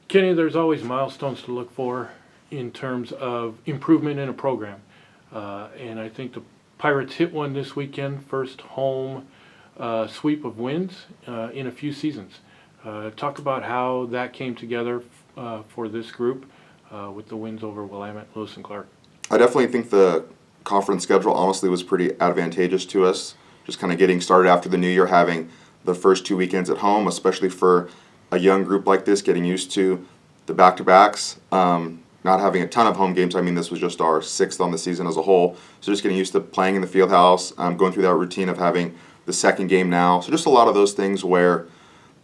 Kenny, there's always milestones to look for in terms of improvement in a program. And I think the Pirates hit one this weekend, first home sweep of wins in a few seasons. Talk about how that came together for this group with the wins over Willamette, Lewis, and Clark. I definitely think the conference schedule honestly was pretty advantageous to us. Just kind of getting started after the new year, having the first 2 weekends at home, especially for a young group like this, getting used to the back-to-backs, not having a ton of home games. I mean, this was just our 6th on the season as a whole. So just getting used to playing in the field house, going through that routine of having the second game now. So just a lot of those things where,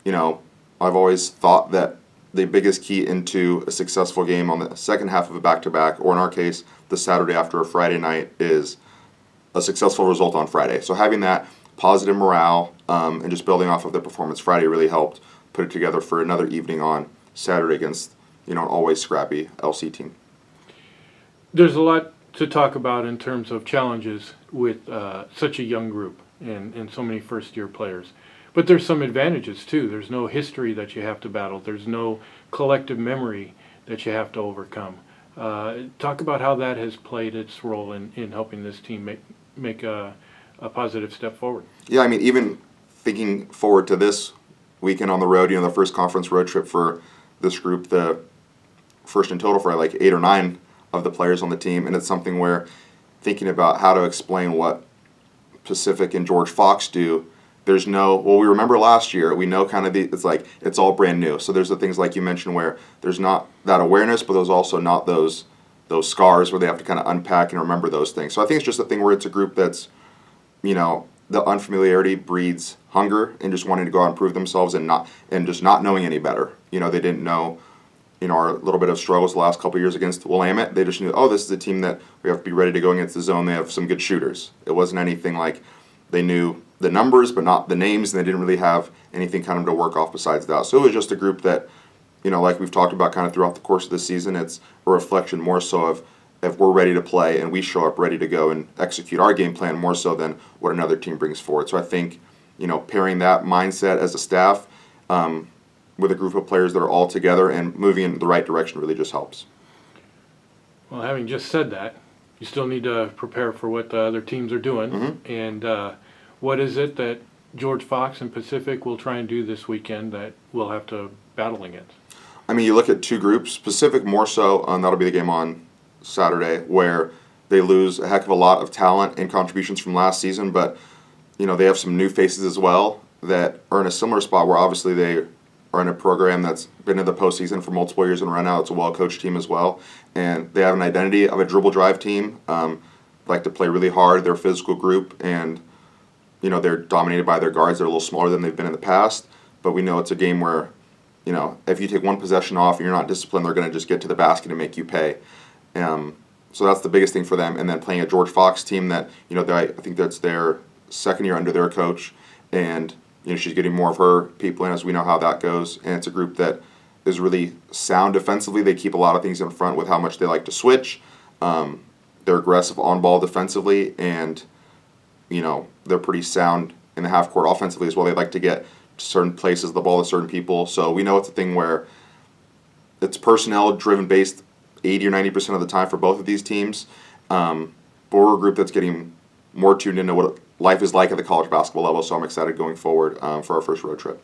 I've always thought that the biggest key into a successful game on the second half of a back-to-back, or in our case, the Saturday after a Friday night, is a successful result on Friday. So having that positive morale and just building off of the performance Friday really helped put it together for another evening on Saturday against an always scrappy LC team. There's a lot to talk about in terms of challenges with such a young group and so many first-year players. But there's some advantages, too. There's no history that you have to battle. There's no collective memory that you have to overcome. Talk about how that has played its role in helping this team make a positive step forward. Yeah, I mean, even thinking forward to this weekend on the road, the first conference road trip for this group, the first in total for like 8 or 9 of the players on the team, and it's something where thinking about how to explain what Pacific and George Fox do, there's no, well, we remember last year, we know kind of it's all brand new. So there's the things like you mentioned where there's not that awareness, but there's also not those scars where they have to kind of unpack and remember those things. So I think it's just a thing where it's a group that's, the unfamiliarity breeds hunger and just wanting to go out and prove themselves and just not knowing any better. They didn't know, our little bit of struggles the last couple of years against Willamette. They just knew, this is a team that we have to be ready to go against the zone. They have some good shooters. It wasn't anything like they knew the numbers but not the names, and they didn't really have anything kind of to work off besides that. So it was just a group that, like we've talked about kind of throughout the course of the season, it's a reflection more so of if we're ready to play and we show up ready to go and execute our game plan more so than what another team brings forward. So I think, pairing that mindset as a staff with a group of players that are all together and moving in the right direction really just helps. Well, having just said that, you still need to prepare for what the other teams are doing. Mm-hmm. And what is it that George Fox and Pacific will try and do this weekend that we'll have to battle against? I mean, you look at two groups. Pacific more so, that'll be the game on Saturday, where they lose a heck of a lot of talent and contributions from last season, but they have some new faces as well that are in a similar spot where obviously they are in a program that's been in the postseason for multiple years in a row now. It's a well-coached team as well, and they have an identity of a dribble drive team. Like to play really hard. They're a physical group, and they're dominated by their guards. They're a little smaller than they've been in the past, but we know it's a game where if you take one possession off and you're not disciplined, they're going to just get to the basket and make you pay. So that's the biggest thing for them. And then playing a George Fox team that, I think that's their second year under their coach. And, she's getting more of her people in as we know how that goes. And it's a group that is really sound defensively. They keep a lot of things in front with how much they like to switch. They're aggressive on ball defensively. And, they're pretty sound in the half court offensively as well. They like to get to certain places the ball to certain people. So we know it's a thing where it's personnel driven based 80 or 90% of the time for both of these teams. But we're a group that's getting more tuned into what life is like at the college basketball level, so I'm excited going forward for our first road trip.